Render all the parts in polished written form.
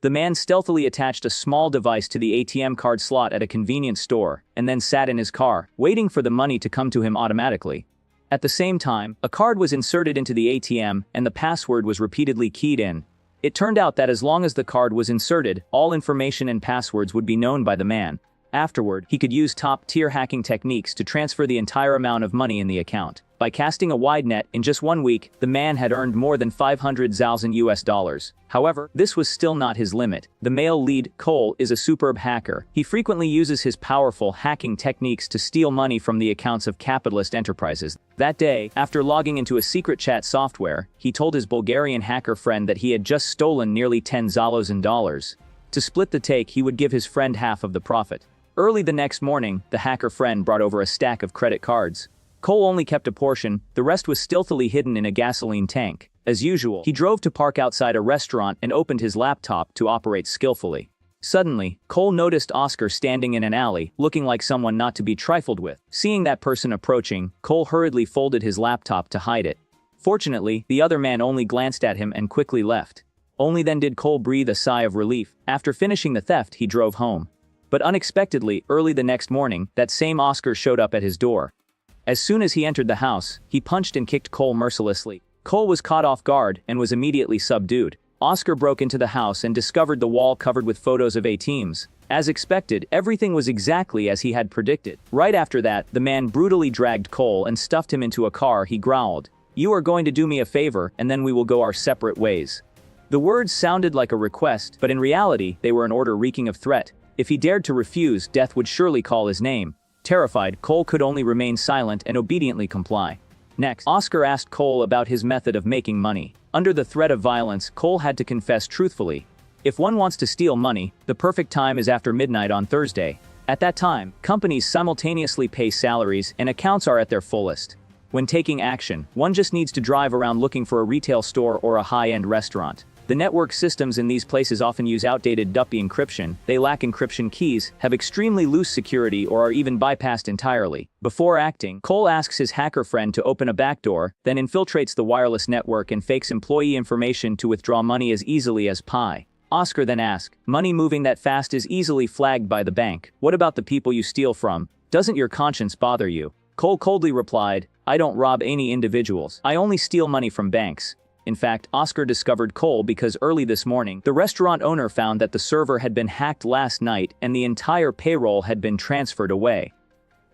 The man stealthily attached a small device to the ATM card slot at a convenience store, and then sat in his car, waiting for the money to come to him automatically. At the same time, a card was inserted into the ATM, and the password was repeatedly keyed in. It turned out that as long as the card was inserted, all information and passwords would be known by the man. Afterward, he could use top-tier hacking techniques to transfer the entire amount of money in the account. By casting a wide net, in just 1 week, the man had earned more than $500,000. However, this was still not his limit. The male lead, Cole, is a superb hacker. He frequently uses his powerful hacking techniques to steal money from the accounts of capitalist enterprises. That day, after logging into a secret chat software, he told his Bulgarian hacker friend that he had just stolen nearly $10,000. To split the take, he would give his friend half of the profit. Early the next morning, the hacker friend brought over a stack of credit cards. Cole only kept a portion, the rest was stealthily hidden in a gasoline tank. As usual, he drove to park outside a restaurant and opened his laptop to operate skillfully. Suddenly, Cole noticed Oscar standing in an alley, looking like someone not to be trifled with. Seeing that person approaching, Cole hurriedly folded his laptop to hide it. Fortunately, the other man only glanced at him and quickly left. Only then did Cole breathe a sigh of relief. After finishing the theft, he drove home. But unexpectedly, early the next morning, that same Oscar showed up at his door. As soon as he entered the house, he punched and kicked Cole mercilessly. Cole was caught off guard and was immediately subdued. Oscar broke into the house and discovered the wall covered with photos of ATMs. As expected, everything was exactly as he had predicted. Right after that, the man brutally dragged Cole and stuffed him into a car. He growled, "You are going to do me a favor, and then we will go our separate ways." The words sounded like a request, but in reality, they were an order reeking of threat. If he dared to refuse, death would surely call his name. Terrified, Cole could only remain silent and obediently comply. Next, Oscar asked Cole about his method of making money. Under the threat of violence, Cole had to confess truthfully. If one wants to steal money, the perfect time is after midnight on Thursday. At that time, companies simultaneously pay salaries and accounts are at their fullest. When taking action, one just needs to drive around looking for a retail store or a high-end restaurant. The network systems in these places often use outdated duppy encryption, they lack encryption keys, have extremely loose security or are even bypassed entirely. Before acting, Cole asks his hacker friend to open a backdoor, then infiltrates the wireless network and fakes employee information to withdraw money as easily as pie. Oscar then asks, "Money moving that fast is easily flagged by the bank. What about the people you steal from? Doesn't your conscience bother you?" Cole coldly replied, "I don't rob any individuals. I only steal money from banks." In fact, Oscar discovered Cole because early this morning, the restaurant owner found that the server had been hacked last night and the entire payroll had been transferred away.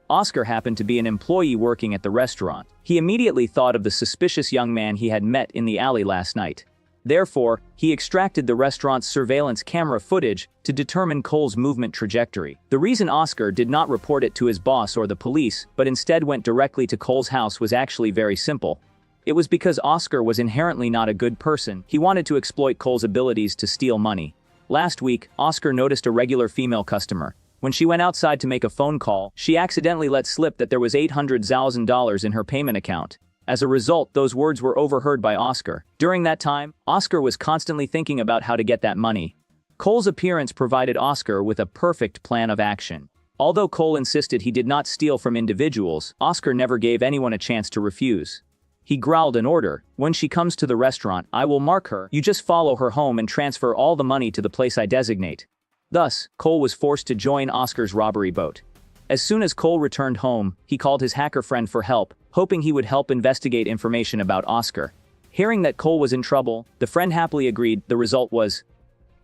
Oscar happened to be an employee working at the restaurant. He immediately thought of the suspicious young man he had met in the alley last night. Therefore, he extracted the restaurant's surveillance camera footage to determine Cole's movement trajectory. The reason Oscar did not report it to his boss or the police, but instead went directly to Cole's house was actually very simple. It was because Oscar was inherently not a good person. He wanted to exploit Cole's abilities to steal money. Last week, Oscar noticed a regular female customer. When she went outside to make a phone call, she accidentally let slip that there was $800,000 in her payment account. As a result, those words were overheard by Oscar. During that time, Oscar was constantly thinking about how to get that money. Cole's appearance provided Oscar with a perfect plan of action. Although Cole insisted he did not steal from individuals, Oscar never gave anyone a chance to refuse. He growled an order, "When she comes to the restaurant, I will mark her. You just follow her home and transfer all the money to the place I designate." Thus, Cole was forced to join Oscar's robbery boat. As soon as Cole returned home, he called his hacker friend for help, hoping he would help investigate information about Oscar. Hearing that Cole was in trouble, the friend happily agreed. The result was,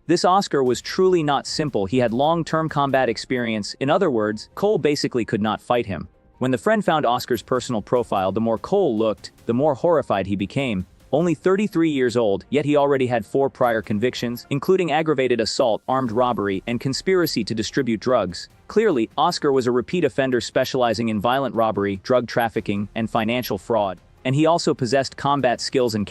this Oscar was truly not simple. He had long-term combat experience. In other words, Cole basically could not fight him. When the friend found Oscar's personal profile, the more Cole looked, the more horrified he became. Only 33 years old, yet he already had 4 prior convictions, including aggravated assault, armed robbery, and conspiracy to distribute drugs. Clearly, Oscar was a repeat offender specializing in violent robbery, drug trafficking, and financial fraud. And he also possessed combat skills and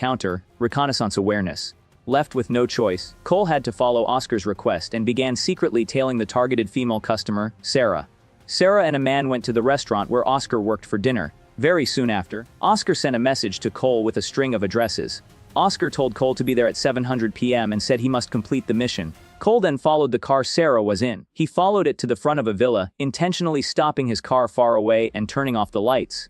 reconnaissance awareness. Left with no choice, Cole had to follow Oscar's request and began secretly tailing the targeted female customer, Sarah. Sarah and a man went to the restaurant where Oscar worked for dinner. Very soon after, Oscar sent a message to Cole with a string of addresses. Oscar told Cole to be there at 7:00 p.m. and said he must complete the mission. Cole then followed the car Sarah was in. He followed it to the front of a villa, intentionally stopping his car far away and turning off the lights.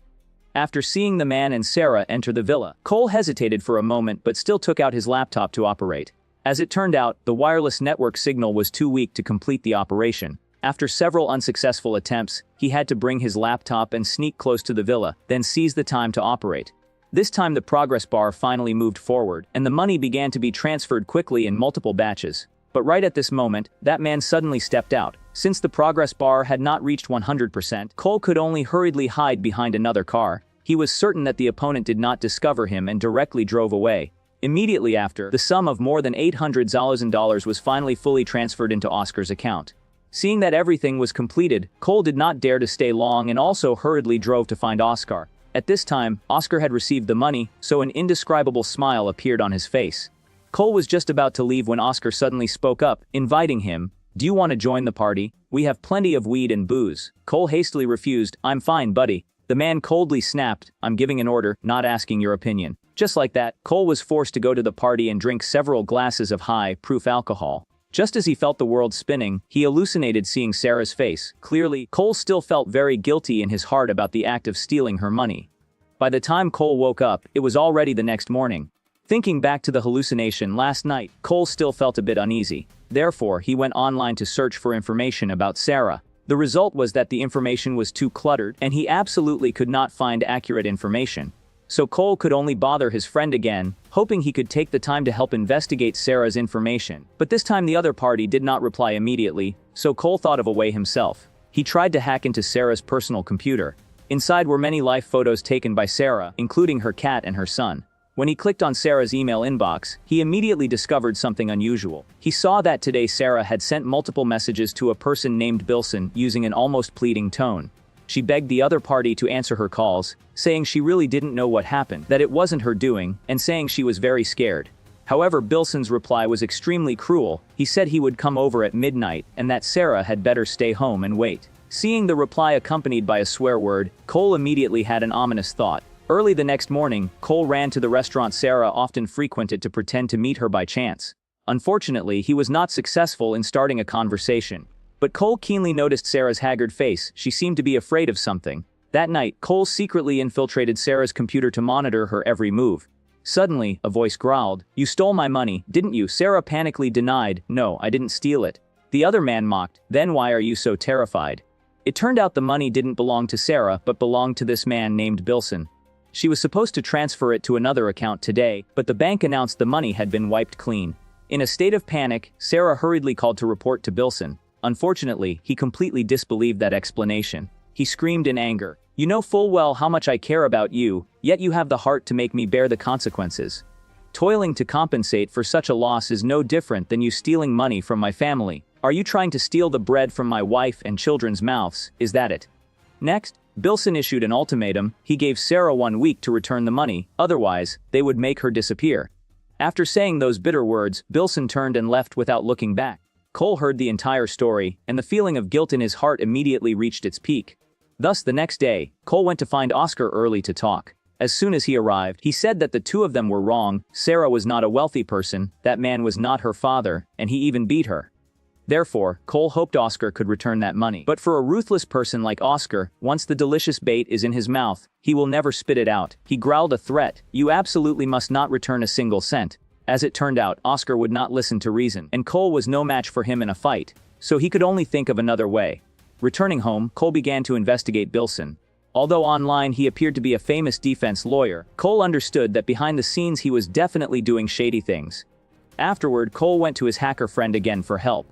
After seeing the man and Sarah enter the villa, Cole hesitated for a moment but still took out his laptop to operate. As it turned out, the wireless network signal was too weak to complete the operation. After several unsuccessful attempts, he had to bring his laptop and sneak close to the villa, then seize the time to operate. This time the progress bar finally moved forward, and the money began to be transferred quickly in multiple batches. But right at this moment, that man suddenly stepped out. Since the progress bar had not reached 100%, Cole could only hurriedly hide behind another car. He was certain that the opponent did not discover him and directly drove away. Immediately after, the sum of more than $800,000 was finally fully transferred into Oscar's account. Seeing that everything was completed, Cole did not dare to stay long and also hurriedly drove to find Oscar. At this time, Oscar had received the money, so an indescribable smile appeared on his face. Cole was just about to leave when Oscar suddenly spoke up, inviting him. "Do you want to join the party? We have plenty of weed and booze." Cole hastily refused. "I'm fine, buddy." The man coldly snapped, "I'm giving an order, not asking your opinion." Just like that, Cole was forced to go to the party and drink several glasses of high-proof alcohol. Just as he felt the world spinning, he hallucinated seeing Sarah's face. Clearly, Cole still felt very guilty in his heart about the act of stealing her money. By the time Cole woke up, it was already the next morning. Thinking back to the hallucination last night, Cole still felt a bit uneasy. Therefore, he went online to search for information about Sarah. The result was that the information was too cluttered, and he absolutely could not find accurate information. So Cole could only bother his friend again, hoping he could take the time to help investigate Sarah's information. But this time the other party did not reply immediately, so Cole thought of a way himself. He tried to hack into Sarah's personal computer. Inside were many life photos taken by Sarah, including her cat and her son. When he clicked on Sarah's email inbox, he immediately discovered something unusual. He saw that today Sarah had sent multiple messages to a person named Bilson using an almost pleading tone. She begged the other party to answer her calls, saying she really didn't know what happened, that it wasn't her doing, and saying she was very scared. However, Bilson's reply was extremely cruel. He said he would come over at midnight and that Sarah had better stay home and wait. Seeing the reply accompanied by a swear word, Cole immediately had an ominous thought. Early the next morning, Cole ran to the restaurant Sarah often frequented to pretend to meet her by chance. Unfortunately, he was not successful in starting a conversation. But Cole keenly noticed Sarah's haggard face. She seemed to be afraid of something. That night, Cole secretly infiltrated Sarah's computer to monitor her every move. Suddenly, a voice growled, "You stole my money, didn't you?" Sarah panically denied, "No, I didn't steal it." The other man mocked, "Then why are you so terrified?" It turned out the money didn't belong to Sarah but belonged to this man named Bilson. She was supposed to transfer it to another account today, but the bank announced the money had been wiped clean. In a state of panic, Sarah hurriedly called to report to Bilson. Unfortunately, he completely disbelieved that explanation. He screamed in anger, "You know full well how much I care about you, yet you have the heart to make me bear the consequences. Toiling to compensate for such a loss is no different than you stealing money from my family. Are you trying to steal the bread from my wife and children's mouths, is that it?" Next, Bilson issued an ultimatum. He gave Sarah 1 week to return the money, otherwise, they would make her disappear. After saying those bitter words, Bilson turned and left without looking back. Cole heard the entire story, and the feeling of guilt in his heart immediately reached its peak. Thus, the next day, Cole went to find Oscar early to talk. As soon as he arrived, he said that the two of them were wrong. Sarah was not a wealthy person, that man was not her father, and he even beat her. Therefore, Cole hoped Oscar could return that money. But for a ruthless person like Oscar, once the delicious bait is in his mouth, he will never spit it out. He growled a threat, "You absolutely must not return a single cent." As it turned out, Oscar would not listen to reason, and Cole was no match for him in a fight, so he could only think of another way. Returning home, Cole began to investigate Bilson. Although online he appeared to be a famous defense lawyer, Cole understood that behind the scenes he was definitely doing shady things. Afterward, Cole went to his hacker friend again for help.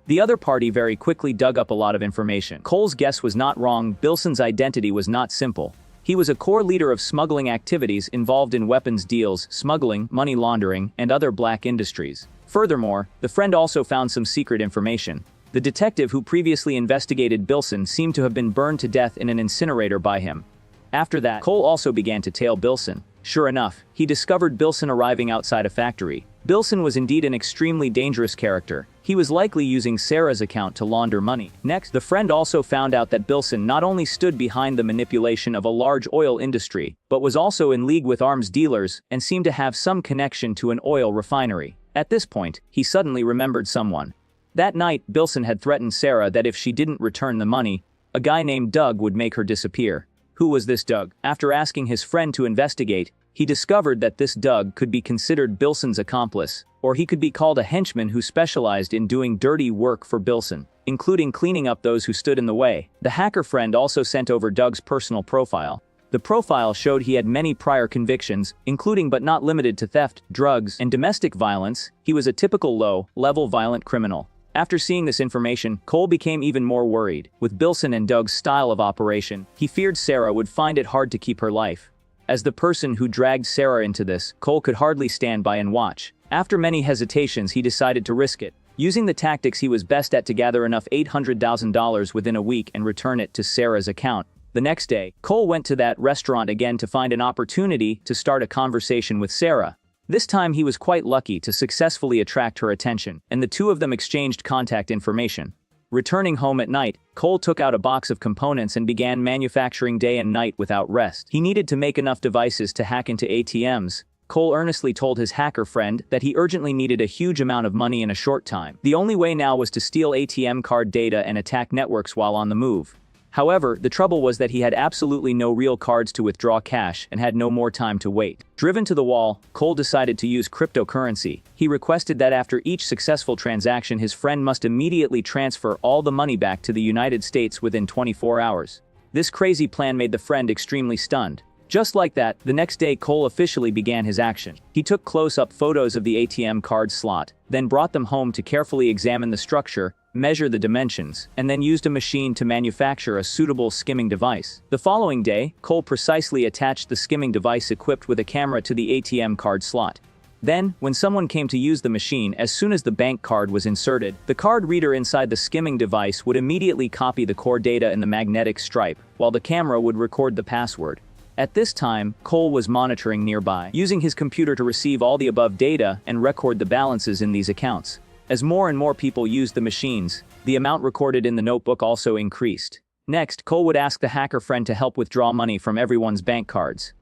The other party very quickly dug up a lot of information. Cole's guess was not wrong. Bilson's identity was not simple. He was a core leader of smuggling activities involved in weapons deals, smuggling, money laundering, and other black industries. Furthermore, the friend also found some secret information. The detective who previously investigated Bilson seemed to have been burned to death in an incinerator by him. After that, Cole also began to tail Bilson. Sure enough, he discovered Bilson arriving outside a factory. Bilson was indeed an extremely dangerous character. He was likely using Sarah's account to launder money. Next, the friend also found out that Bilson not only stood behind the manipulation of a large oil industry, but was also in league with arms dealers and seemed to have some connection to an oil refinery. At this point, he suddenly remembered someone. That night, Bilson had threatened Sarah that if she didn't return the money, a guy named Doug would make her disappear. Who was this Doug? After asking his friend to investigate, He discovered that this Doug could be considered Bilson's accomplice, or he could be called a henchman who specialized in doing dirty work for Bilson, including cleaning up those who stood in the way. The hacker friend also sent over Doug's personal profile. The profile showed he had many prior convictions, including but not limited to theft, drugs, and domestic violence. He was a typical low-level violent criminal. After seeing this information, Cole became even more worried. With Bilson and Doug's style of operation, he feared Sarah would find it hard to keep her life. As the person who dragged Sarah into this, Cole could hardly stand by and watch. After many hesitations, he decided to risk it. Using the tactics he was best at to gather enough $800,000 within a week and return it to Sarah's account. The next day, Cole went to that restaurant again to find an opportunity to start a conversation with Sarah. This time he was quite lucky to successfully attract her attention, and the two of them exchanged contact information. Returning home at night, Cole took out a box of components and began manufacturing day and night without rest. He needed to make enough devices to hack into ATMs. Cole earnestly told his hacker friend that he urgently needed a huge amount of money in a short time. The only way now was to steal ATM card data and attack networks while on the move. However, the trouble was that he had absolutely no real cards to withdraw cash and had no more time to wait. Driven to the wall, Cole decided to use cryptocurrency. He requested that after each successful transaction, his friend must immediately transfer all the money back to the United States within 24 hours. This crazy plan made the friend extremely stunned. Just like that, the next day Cole officially began his action. He took close-up photos of the ATM card slot, then brought them home to carefully examine the structure, measure the dimensions, and then used a machine to manufacture a suitable skimming device. The following day, Cole precisely attached the skimming device equipped with a camera to the ATM card slot. Then, when someone came to use the machine, as soon as the bank card was inserted, the card reader inside the skimming device would immediately copy the core data in the magnetic stripe, while the camera would record the password. At this time, Cole was monitoring nearby, using his computer to receive all the above data and record the balances in these accounts. As more and more people used the machines, the amount recorded in the notebook also increased. Next, Cole would ask the hacker friend to help withdraw money from everyone's bank cards.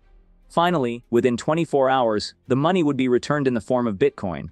Finally, within 24 hours, the money would be returned in the form of Bitcoin.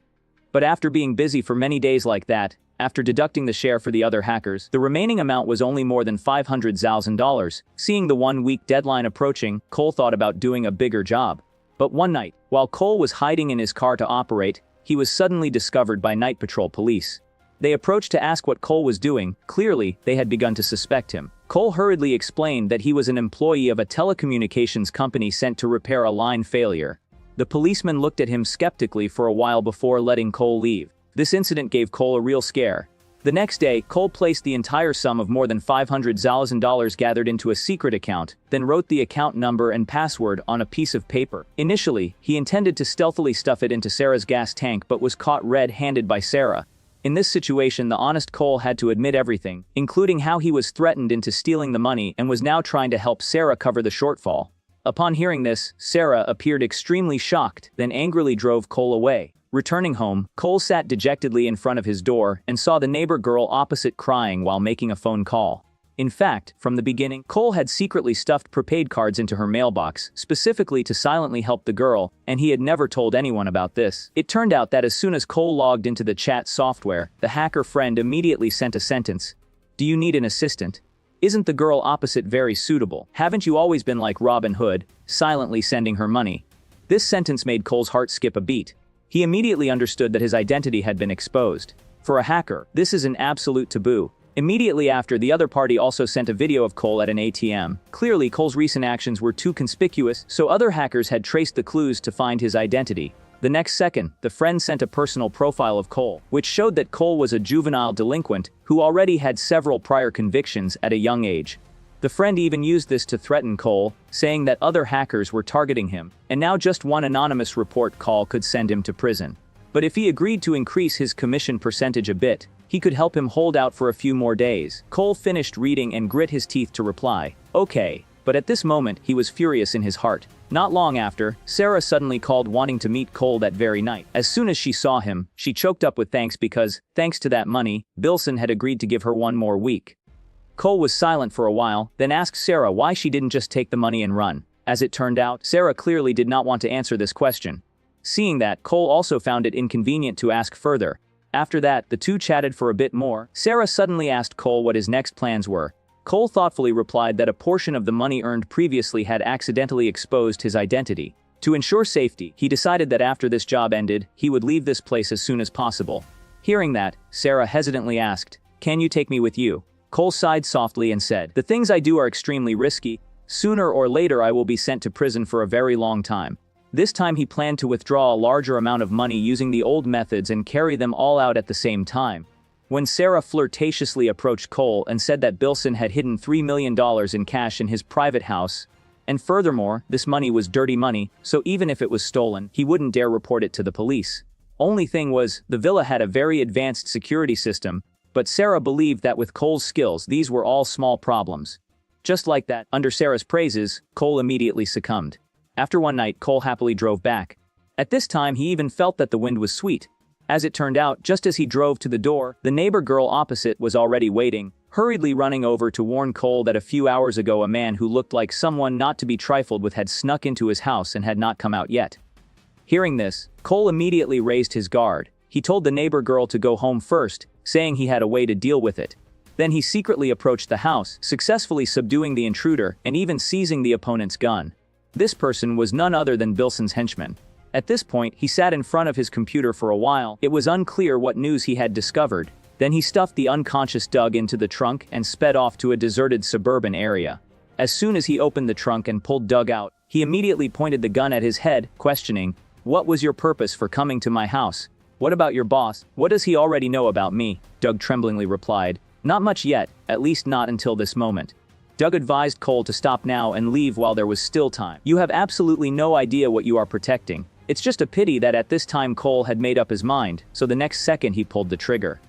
But after being busy for many days like that, after deducting the share for the other hackers, the remaining amount was only more than $500,000. Seeing the one-week deadline approaching, Cole thought about doing a bigger job. But one night, while Cole was hiding in his car to operate, he was suddenly discovered by Night Patrol police. They approached to ask what Cole was doing. Clearly, they had begun to suspect him. Cole hurriedly explained that he was an employee of a telecommunications company sent to repair a line failure. The policeman looked at him skeptically for a while before letting Cole leave. This incident gave Cole a real scare. The next day, Cole placed the entire sum of more than $500,000 gathered into a secret account, then wrote the account number and password on a piece of paper. Initially, he intended to stealthily stuff it into Sarah's gas tank but was caught red-handed by Sarah. In this situation, the honest Cole had to admit everything, including how he was threatened into stealing the money and was now trying to help Sarah cover the shortfall. Upon hearing this, Sarah appeared extremely shocked, then angrily drove Cole away. Returning home, Cole sat dejectedly in front of his door and saw the neighbor girl opposite crying while making a phone call. In fact, from the beginning, Cole had secretly stuffed prepaid cards into her mailbox, specifically to silently help the girl, and he had never told anyone about this. It turned out that as soon as Cole logged into the chat software, the hacker friend immediately sent a sentence. "Do you need an assistant? Isn't the girl opposite very suitable? Haven't you always been like Robin Hood, silently sending her money?" This sentence made Cole's heart skip a beat. He immediately understood that his identity had been exposed. For a hacker, this is an absolute taboo. Immediately after, the other party also sent a video of Cole at an ATM. Clearly, Cole's recent actions were too conspicuous, so other hackers had traced the clues to find his identity. The next second, the friend sent a personal profile of Cole, which showed that Cole was a juvenile delinquent who already had several prior convictions at a young age. The friend even used this to threaten Cole, saying that other hackers were targeting him, and now just one anonymous report call could send him to prison. But if he agreed to increase his commission percentage a bit, he could help him hold out for a few more days. Cole finished reading and grit his teeth to reply, "Okay," but at this moment he was furious in his heart. Not long after, Sarah suddenly called wanting to meet Cole that very night. As soon as she saw him, she choked up with thanks because, thanks to that money, Bilson had agreed to give her one more week. Cole was silent for a while, then asked Sarah why she didn't just take the money and run. As it turned out, Sarah clearly did not want to answer this question. Seeing that, Cole also found it inconvenient to ask further. After that, the two chatted for a bit more. Sarah suddenly asked Cole what his next plans were. Cole thoughtfully replied that a portion of the money earned previously had accidentally exposed his identity. To ensure safety, he decided that after this job ended, he would leave this place as soon as possible. Hearing that, Sarah hesitantly asked, "Can you take me with you?" Cole sighed softly and said, "The things I do are extremely risky. Sooner or later I will be sent to prison for a very long time." This time he planned to withdraw a larger amount of money using the old methods and carry them all out at the same time. When Sarah flirtatiously approached Cole and said that Bilson had hidden $3 million in cash in his private house, and furthermore, this money was dirty money, so even if it was stolen, he wouldn't dare report it to the police. Only thing was, the villa had a very advanced security system, but Sarah believed that with Cole's skills, these were all small problems. Just like that, under Sarah's praises, Cole immediately succumbed. After one night, Cole happily drove back. At this time, he even felt that the wind was sweet. As it turned out, just as he drove to the door, the neighbor girl opposite was already waiting, hurriedly running over to warn Cole that a few hours ago a man who looked like someone not to be trifled with had snuck into his house and had not come out yet. Hearing this, Cole immediately raised his guard. He told the neighbor girl to go home first, saying he had a way to deal with it. Then he secretly approached the house, successfully subduing the intruder and even seizing the opponent's gun. This person was none other than Bilson's henchman. At this point, he sat in front of his computer for a while. It was unclear what news he had discovered. Then he stuffed the unconscious Doug into the trunk and sped off to a deserted suburban area. As soon as he opened the trunk and pulled Doug out, he immediately pointed the gun at his head, questioning, "What was your purpose for coming to my house? What about your boss? What does he already know about me?" Doug tremblingly replied, "Not much yet, at least not until this moment." Doug advised Cole to stop now and leave while there was still time. "You have absolutely no idea what you are protecting." It's just a pity that at this time Cole had made up his mind, so the next second he pulled the trigger.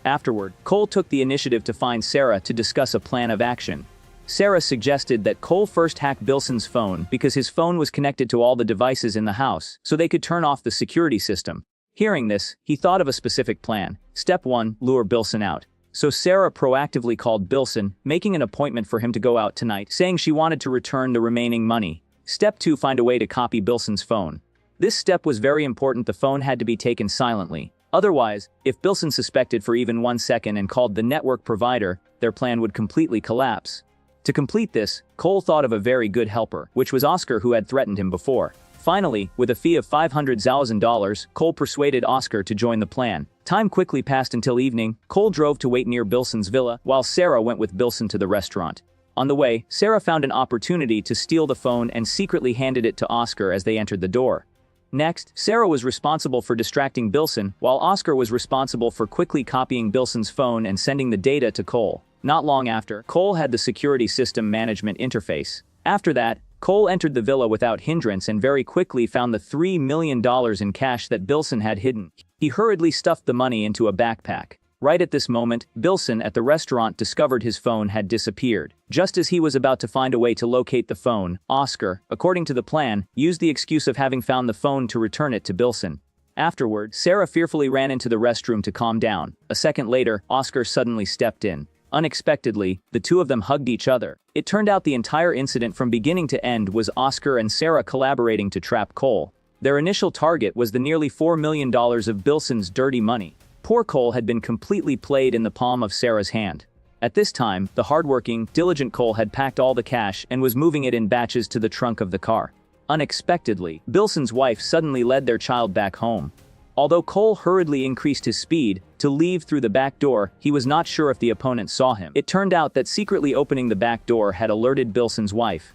Afterward, Cole took the initiative to find Sarah to discuss a plan of action. Sarah suggested that Cole first hack Bilson's phone because his phone was connected to all the devices in the house, so they could turn off the security system. Hearing this, he thought of a specific plan. Step 1, lure Bilson out. So Sarah proactively called Bilson, making an appointment for him to go out tonight, saying she wanted to return the remaining money. Step 2, find a way to copy Bilson's phone. This step was very important. The phone had to be taken silently. Otherwise, if Bilson suspected for even 1 second and called the network provider, their plan would completely collapse. To complete this, Cole thought of a very good helper, which was Oscar, who had threatened him before. Finally, with a fee of $500,000, Cole persuaded Oscar to join the plan. Time quickly passed until evening. Cole drove to wait near Bilson's villa, while Sarah went with Bilson to the restaurant. On the way, Sarah found an opportunity to steal the phone and secretly handed it to Oscar as they entered the door. Next, Sarah was responsible for distracting Bilson, while Oscar was responsible for quickly copying Bilson's phone and sending the data to Cole. Not long after, Cole had the security system management interface. After that, Cole entered the villa without hindrance and very quickly found the $3 million in cash that Bilson had hidden. He hurriedly stuffed the money into a backpack. Right at this moment, Bilson at the restaurant discovered his phone had disappeared. Just as he was about to find a way to locate the phone, Oscar, according to the plan, used the excuse of having found the phone to return it to Bilson. Afterward, Sarah fearfully ran into the restroom to calm down. A second later, Oscar suddenly stepped in. Unexpectedly, the two of them hugged each other. It turned out the entire incident from beginning to end was Oscar and Sarah collaborating to trap Cole. Their initial target was the nearly $4 million of Bilson's dirty money. Poor Cole had been completely played in the palm of Sarah's hand. At this time, the hardworking, diligent Cole had packed all the cash and was moving it in batches to the trunk of the car. Unexpectedly, Bilson's wife suddenly led their child back home. Although Cole hurriedly increased his speed to leave through the back door, he was not sure if the opponent saw him. It turned out that secretly opening the back door had alerted Bilson's wife.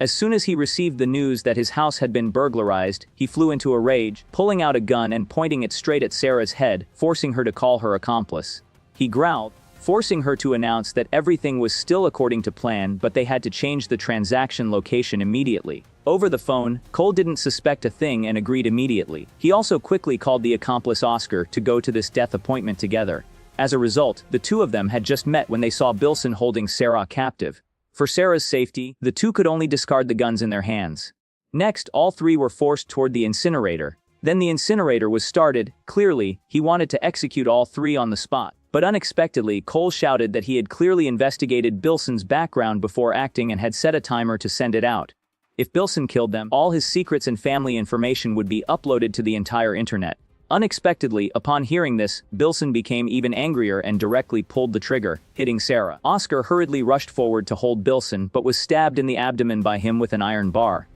As soon as he received the news that his house had been burglarized, he flew into a rage, pulling out a gun and pointing it straight at Sarah's head, forcing her to call her accomplice. He growled, forcing her to announce that everything was still according to plan, but they had to change the transaction location immediately. Over the phone, Cole didn't suspect a thing and agreed immediately. He also quickly called the accomplice Oscar to go to this death appointment together. As a result, the two of them had just met when they saw Bilson holding Sarah captive. For Sarah's safety, the two could only discard the guns in their hands. Next, all three were forced toward the incinerator. Then the incinerator was started. Clearly, he wanted to execute all three on the spot. But unexpectedly, Cole shouted that he had clearly investigated Bilson's background before acting and had set a timer to send it out. If Bilson killed them, all his secrets and family information would be uploaded to the entire internet. Unexpectedly, upon hearing this, Bilson became even angrier and directly pulled the trigger, hitting Sarah. Oscar hurriedly rushed forward to hold Bilson but was stabbed in the abdomen by him with an iron bar.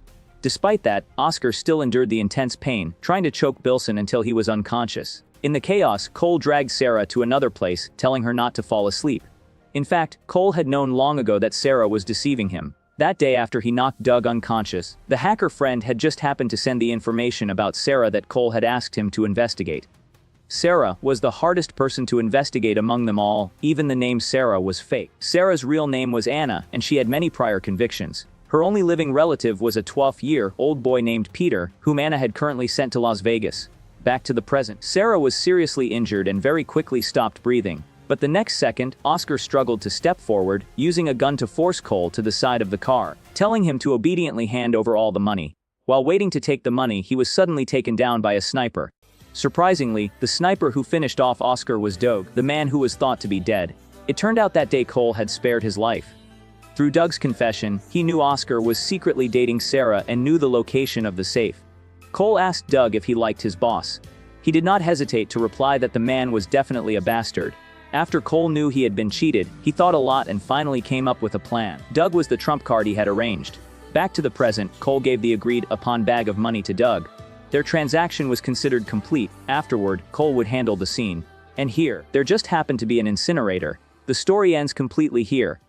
Despite that, Oscar still endured the intense pain, trying to choke Bilson until he was unconscious. In the chaos, Cole dragged Sarah to another place, telling her not to fall asleep. In fact, Cole had known long ago that Sarah was deceiving him. That day after he knocked Doug unconscious, the hacker friend had just happened to send the information about Sarah that Cole had asked him to investigate. Sarah was the hardest person to investigate among them all, even the name Sarah was fake. Sarah's real name was Anna, and she had many prior convictions. Her only living relative was a 12-year-old boy named Peter, whom Anna had currently sent to Las Vegas. Back to the present. Sarah was seriously injured and very quickly stopped breathing. But the next second, Oscar struggled to step forward, using a gun to force Cole to the side of the car, telling him to obediently hand over all the money. While waiting to take the money, he was suddenly taken down by a sniper. Surprisingly, the sniper who finished off Oscar was Doug, the man who was thought to be dead. It turned out that day Cole had spared his life. Through Doug's confession, he knew Oscar was secretly dating Sarah and knew the location of the safe. Cole asked Doug if he liked his boss. He did not hesitate to reply that the man was definitely a bastard. After Cole knew he had been cheated, he thought a lot and finally came up with a plan. Doug was the trump card he had arranged. Back to the present, Cole gave the agreed-upon bag of money to Doug. Their transaction was considered complete. Afterward, Cole would handle the scene. And here, there just happened to be an incinerator. The story ends completely here.